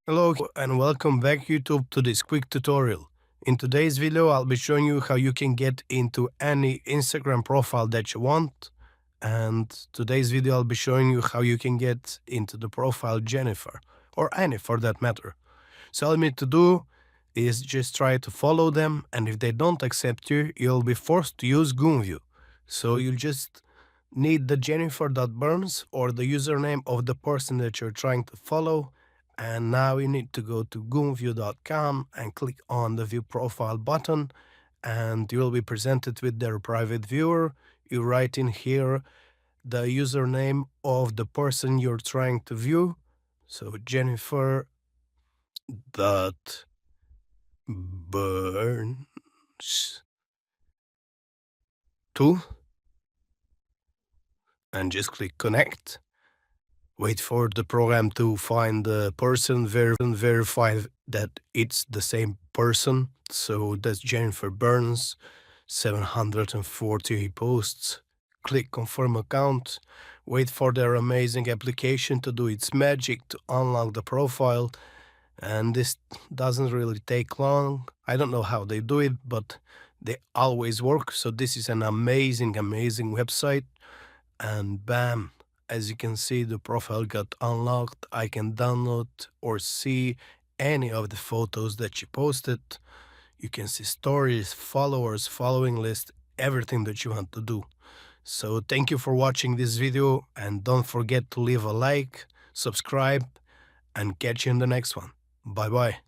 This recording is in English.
Hello and welcome back YouTube to this quick tutorial. In today's video I'll be showing you how you can get into any Instagram profile that you want, and today's video I'll be showing you how you can get into the profile Jennifer, or any for that matter. So all you need to do is just try to follow them, and if they don't accept you, you'll be forced to use GoonView. So you'll just need the Jennifer.Burns or the username of the person that you're trying to follow, and now you need to go to goonview.com and click on the view profile button, and you will be presented with their private viewer. You write in here the username of the person you're trying to view, so Jennifer dot Burns 2, and just click connect. Wait for the program to find the person, verify that it's the same person. So that's Jennifer Burns, 740 posts. Click confirm account. Wait for their amazing application to do its magic to unlock the profile. And this doesn't really take long. I don't know how they do it, but they always work. So this is an amazing website. And bam, as you can see, the profile got unlocked. I can download or see any of the photos that you posted. You can see stories, followers, following list, everything that you want to do. So thank you for watching this video, and don't forget to leave a like, subscribe, and catch you in the next one. Bye bye.